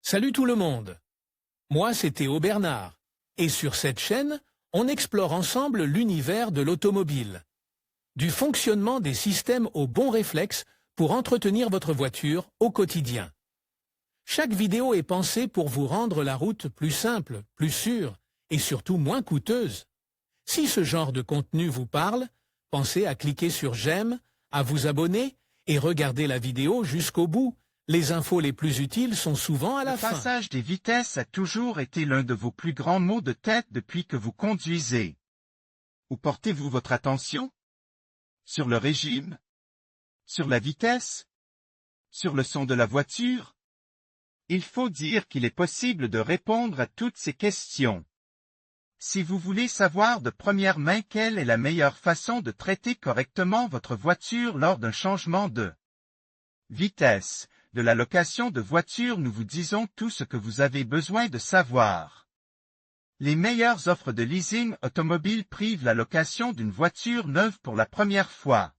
Salut tout le monde. Moi, c'est Théo Bernard. Et sur cette chaîne, on explore ensemble l'univers de l'automobile. Du fonctionnement des systèmes aux bons réflexes pour entretenir votre voiture au quotidien. Chaque vidéo est pensée pour vous rendre la route plus simple, plus sûre et surtout moins coûteuse. Si ce genre de contenu vous parle, pensez à cliquer sur j'aime, à vous abonner et regarder la vidéo jusqu'au bout. Les infos les plus utiles sont souvent à la fin. Le passage des vitesses a toujours été l'un de vos plus grands maux de tête depuis que vous conduisez. Où portez-vous votre attention? Sur le régime? Sur la vitesse? Sur le son de la voiture? Il faut dire qu'il est possible de répondre à toutes ces questions. Si vous voulez savoir de première main quelle est la meilleure façon de traiter correctement votre voiture lors d'un changement de vitesse, de la location de voiture, nous vous disons tout ce que vous avez besoin de savoir. Les meilleures offres de leasing automobile privent la location d'une voiture neuve pour la première fois.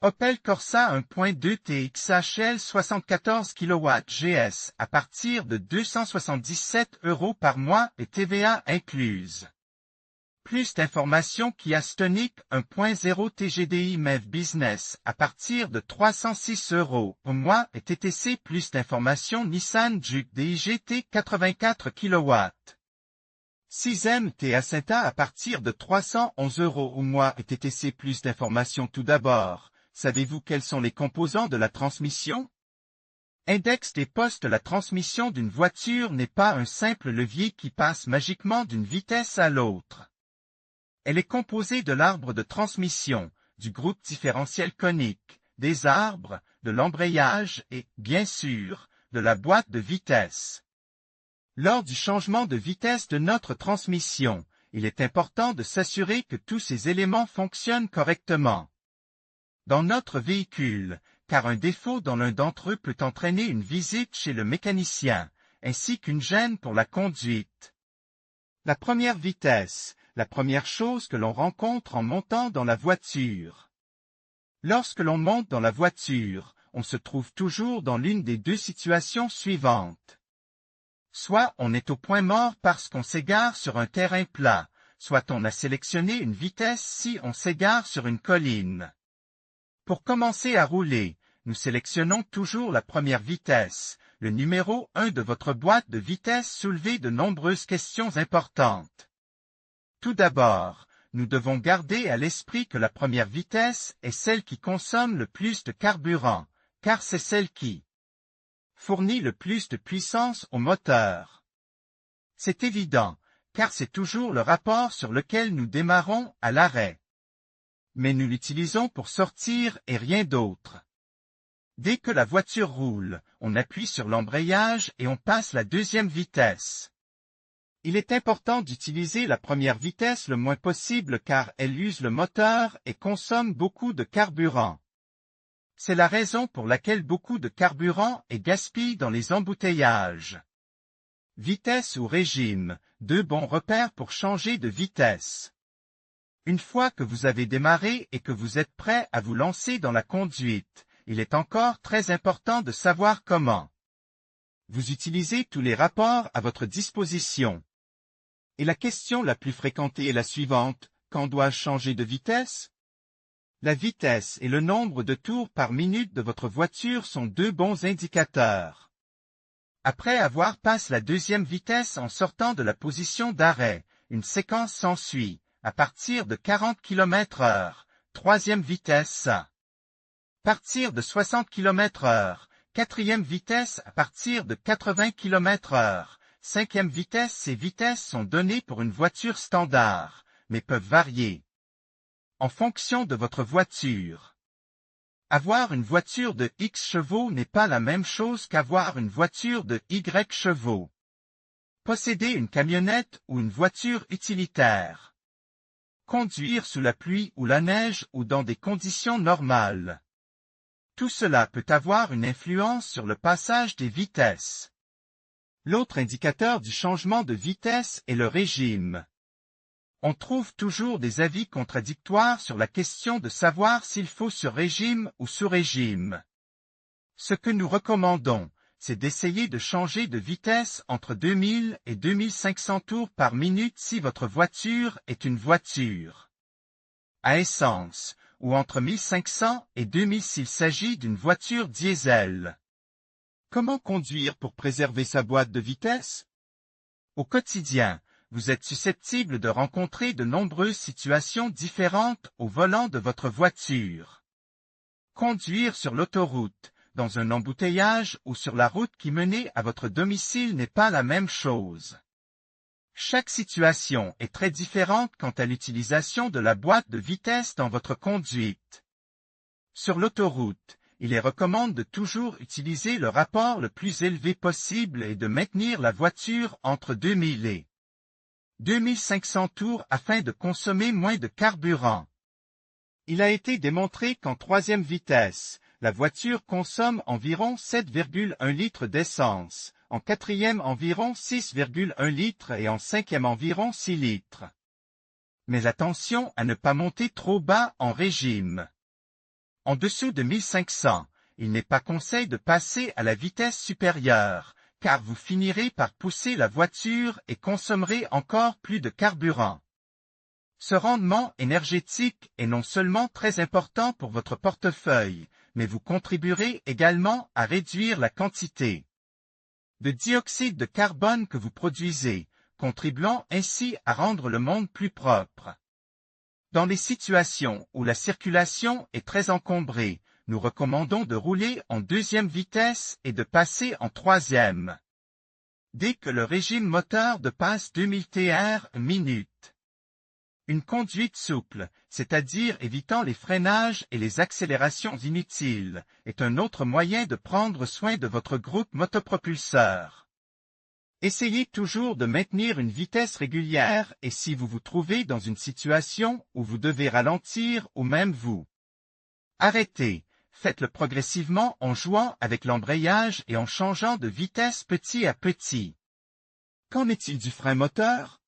Opel Corsa 1.2 TXHL 74 kW GS à partir de 277 € par mois et TVA incluse. Plus d'informations Kia Stonic 1.0 TGDI MEV Business à partir de 306 € au mois et TTC. Plus d'informations Nissan Juke DIGT 84 kW. 6e T-Acenta à partir de 311 € au mois et TTC. Plus d'informations. Tout d'abord, savez-vous quels sont les composants de la transmission? Index des postes. La transmission d'une voiture n'est pas un simple levier qui passe magiquement d'une vitesse à l'autre. Elle est composée de l'arbre de transmission, du groupe différentiel conique, des arbres, de l'embrayage et, bien sûr, de la boîte de vitesse. Lors du changement de vitesse de notre transmission, il est important de s'assurer que tous ces éléments fonctionnent correctement dans notre véhicule, car un défaut dans l'un d'entre eux peut entraîner une visite chez le mécanicien, ainsi qu'une gêne pour la conduite. La première vitesse, la première chose que l'on rencontre en montant dans la voiture. Lorsque l'on monte dans la voiture, on se trouve toujours dans l'une des deux situations suivantes. Soit on est au point mort parce qu'on s'égare sur un terrain plat, soit on a sélectionné une vitesse si on s'égare sur une colline. Pour commencer à rouler, nous sélectionnons toujours la première vitesse, le numéro 1 de votre boîte de vitesse. Soulevez de nombreuses questions importantes. Tout d'abord, nous devons garder à l'esprit que la première vitesse est celle qui consomme le plus de carburant, car c'est celle qui fournit le plus de puissance au moteur. C'est évident, car c'est toujours le rapport sur lequel nous démarrons à l'arrêt. Mais nous l'utilisons pour sortir et rien d'autre. Dès que la voiture roule, on appuie sur l'embrayage et on passe la deuxième vitesse. Il est important d'utiliser la première vitesse le moins possible car elle use le moteur et consomme beaucoup de carburant. C'est la raison pour laquelle beaucoup de carburant est gaspillé dans les embouteillages. Vitesse ou régime, deux bons repères pour changer de vitesse. Une fois que vous avez démarré et que vous êtes prêt à vous lancer dans la conduite, il est encore très important de savoir comment vous utilisez tous les rapports à votre disposition. Et la question la plus fréquentée est la suivante: quand dois-je changer de vitesse? La vitesse et le nombre de tours par minute de votre voiture sont deux bons indicateurs. Après avoir passé la deuxième vitesse en sortant de la position d'arrêt, une séquence s'ensuit, à partir de 40 km/h, troisième vitesse à partir de 60 km/h, quatrième vitesse à partir de 80 km/h, cinquième vitesse. Ces vitesses sont données pour une voiture standard, mais peuvent varier en fonction de votre voiture. Avoir une voiture de X chevaux n'est pas la même chose qu'avoir une voiture de Y chevaux. Posséder une camionnette ou une voiture utilitaire. Conduire sous la pluie ou la neige ou dans des conditions normales. Tout cela peut avoir une influence sur le passage des vitesses. L'autre indicateur du changement de vitesse est le régime. On trouve toujours des avis contradictoires sur la question de savoir s'il faut sur-régime ou sous-régime. Ce que nous recommandons, c'est d'essayer de changer de vitesse entre 2000 et 2500 tours par minute si votre voiture est une voiture à essence, ou entre 1500 et 2000 s'il s'agit d'une voiture diesel. Comment conduire pour préserver sa boîte de vitesse? Au quotidien, vous êtes susceptible de rencontrer de nombreuses situations différentes au volant de votre voiture. Conduire sur l'autoroute, dans un embouteillage ou sur la route qui menait à votre domicile n'est pas la même chose. Chaque situation est très différente quant à l'utilisation de la boîte de vitesse dans votre conduite. Sur l'autoroute, il est recommandé de toujours utiliser le rapport le plus élevé possible et de maintenir la voiture entre 2000 et 2500 tours afin de consommer moins de carburant. Il a été démontré qu'en troisième vitesse, la voiture consomme environ 7,1 litres d'essence, en quatrième environ 6,1 litres et en cinquième environ 6 litres. Mais attention à ne pas monter trop bas en régime. En dessous de 1500, il n'est pas conseil de passer à la vitesse supérieure, car vous finirez par pousser la voiture et consommerez encore plus de carburant. Ce rendement énergétique est non seulement très important pour votre portefeuille, mais vous contribuerez également à réduire la quantité de dioxyde de carbone que vous produisez, contribuant ainsi à rendre le monde plus propre. Dans les situations où la circulation est très encombrée, nous recommandons de rouler en deuxième vitesse et de passer en troisième. Dès que le régime moteur dépasse 2000 TR/minute. Une conduite souple, c'est-à-dire évitant les freinages et les accélérations inutiles, est un autre moyen de prendre soin de votre groupe motopropulseur. Essayez toujours de maintenir une vitesse régulière et si vous vous trouvez dans une situation où vous devez ralentir ou même vous arrêter, faites-le progressivement en jouant avec l'embrayage et en changeant de vitesse petit à petit. Qu'en est-il du frein moteur?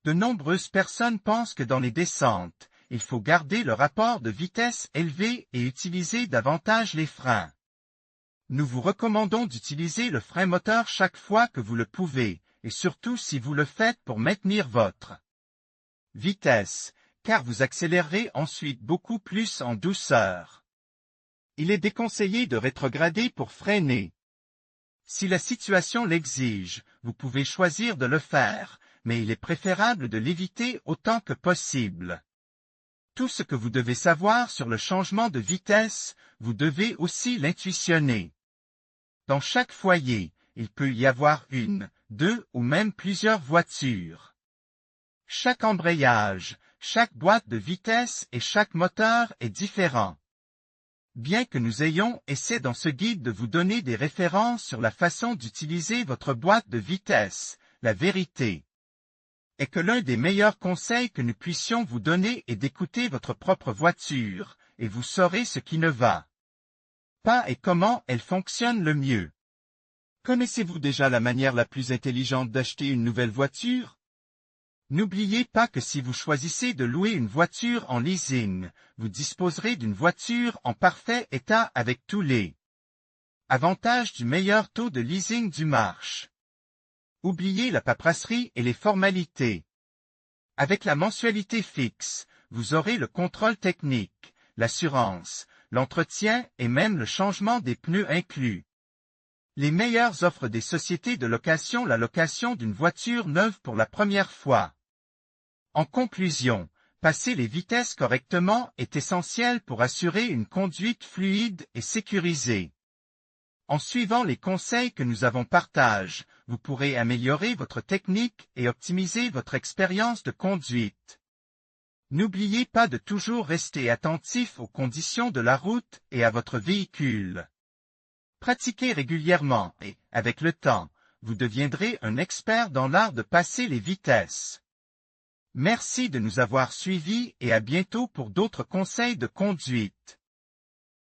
De nombreuses personnes pensent que dans les descentes, il faut garder le rapport de vitesse élevé et utiliser davantage les freins. Nous vous recommandons d'utiliser le frein moteur chaque fois que vous le pouvez, et surtout si vous le faites pour maintenir votre vitesse, car vous accélérerez ensuite beaucoup plus en douceur. Il est déconseillé de rétrograder pour freiner. Si la situation l'exige, vous pouvez choisir de le faire, mais il est préférable de l'éviter autant que possible. Tout ce que vous devez savoir sur le changement de vitesse, vous devez aussi l'intuitionner. Dans chaque foyer, il peut y avoir une, deux ou même plusieurs voitures. Chaque embrayage, chaque boîte de vitesse et chaque moteur est différent. Bien que nous ayons essayé dans ce guide de vous donner des références sur la façon d'utiliser votre boîte de vitesse, la vérité est que l'un des meilleurs conseils que nous puissions vous donner est d'écouter votre propre voiture, et vous saurez ce qui ne va pas et comment elle fonctionne le mieux. Connaissez-vous déjà la manière la plus intelligente d'acheter une nouvelle voiture? N'oubliez pas que si vous choisissez de louer une voiture en leasing, vous disposerez d'une voiture en parfait état avec tous les avantages du meilleur taux de leasing du marché. Oubliez la paperasserie et les formalités. Avec la mensualité fixe, vous aurez le contrôle technique, l'assurance, l'entretien et même le changement des pneus inclus. Les meilleures offres des sociétés de location, la location d'une voiture neuve pour la première fois. En conclusion, passer les vitesses correctement est essentiel pour assurer une conduite fluide et sécurisée. En suivant les conseils que nous avons partagés, vous pourrez améliorer votre technique et optimiser votre expérience de conduite. N'oubliez pas de toujours rester attentif aux conditions de la route et à votre véhicule. Pratiquez régulièrement et, avec le temps, vous deviendrez un expert dans l'art de passer les vitesses. Merci de nous avoir suivis et à bientôt pour d'autres conseils de conduite.